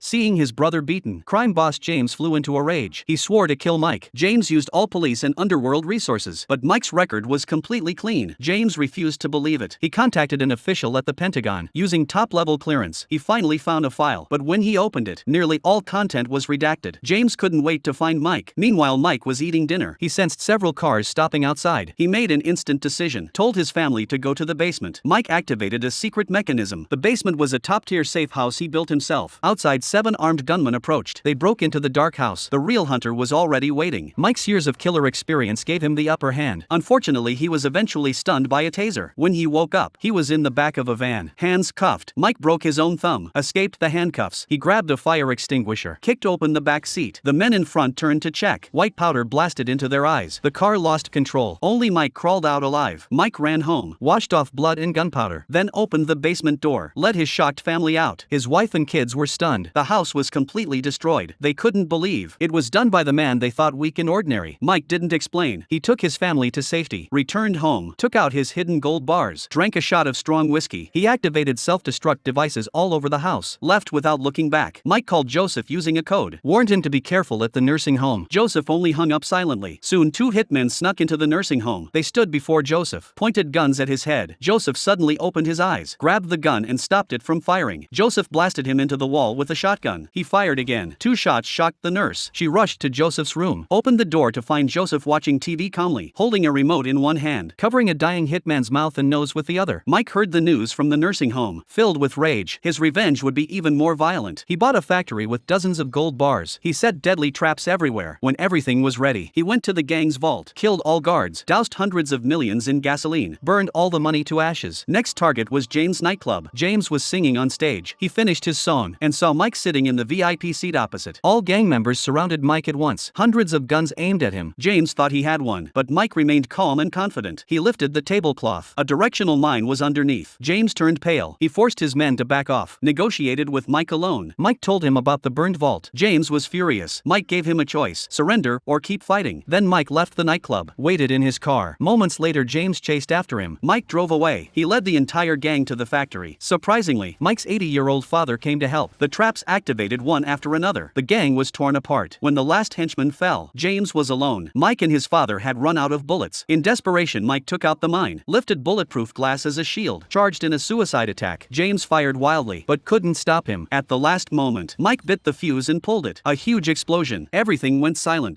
Seeing his brother beaten, crime boss James flew into a rage. He swore to kill Mike. James used all police and underworld resources, but Mike's record was completely clean. James refused to believe it. He contacted an official at the Pentagon. Using top-level clearance, he finally found a file, but when he opened it, nearly all content was redacted. James couldn't wait to find Mike. Meanwhile, Mike was eating dinner. He sensed several cars stopping outside. He made an instant decision, told his family to go to the basement. Mike activated a secret mechanism. The basement was a top-tier safe house he built himself. Outside, 7 armed gunmen approached. They broke into the dark house. The real hunter was already waiting. Mike's years of killer experience gave him the upper hand. Unfortunately, he was eventually stunned by a taser. When he woke up, he was in the back of a van, hands cuffed. Mike broke his own thumb, escaped the handcuffs. He grabbed a fire extinguisher, kicked open the back seat. The men in front turned to check. White powder blasted into their eyes. The car lost control. Only Mike crawled out alive. Mike ran home, washed off blood and gunpowder, then opened the basement door, let his shocked family out. His wife and kids were stunned. The house was completely destroyed. They couldn't believe it was done by the man they thought weak and ordinary. Mike didn't explain. He took his family to safety, returned home, took out his hidden gold bars, drank a shot of strong whiskey. He activated self-destruct devices all over the house, left without looking back. Mike called Joseph using a code, warned him to be careful at the nursing home. Joseph only hung up silently. Soon 2 hitmen snuck into the nursing home. They stood before Joseph, pointed guns at his head. Joseph suddenly opened his eyes, grabbed the gun and stopped it from firing. Joseph blasted him into the wall with a shotgun. He fired again. 2 shots shocked the nurse. She rushed to Joseph's room, opened the door to find Joseph watching TV calmly, holding a remote in one hand, covering a dying hitman's mouth and nose with the other. Mike heard the news from the nursing home. Filled with rage, his revenge would be even more violent. He bought a factory with dozens of gold bars. He set deadly traps everywhere. When everything was ready, he went to the gang's vault, killed all guards, doused hundreds of millions in gasoline, burned all the money to ashes. Next target was James' nightclub. James was singing on stage. He finished his song and saw Mike sitting in the VIP seat opposite. All gang members surrounded Mike at once. Hundreds of guns aimed at him. James thought he had one, but Mike remained calm and confident. He lifted the tablecloth. A directional mine was underneath. James turned pale. He forced his men to back off, negotiated with Mike alone. Mike told him about the burned vault. James was furious. Mike gave him a choice: surrender or keep fighting. Then Mike left the nightclub, waited in his car. Moments later, James chased after him. Mike drove away. He led the entire gang to the factory. Surprisingly, Mike's 80-year-old father came to help. The traps activated one after another. The gang was torn apart. When the last henchman fell, James was alone. Mike and his father had run out of bullets. In desperation, Mike took out the mine, lifted bulletproof glass as a shield, charged in a suicide attack. James fired wildly, but couldn't stop him. At the last moment, Mike bit the fuse and pulled it. A huge explosion. Everything went silent.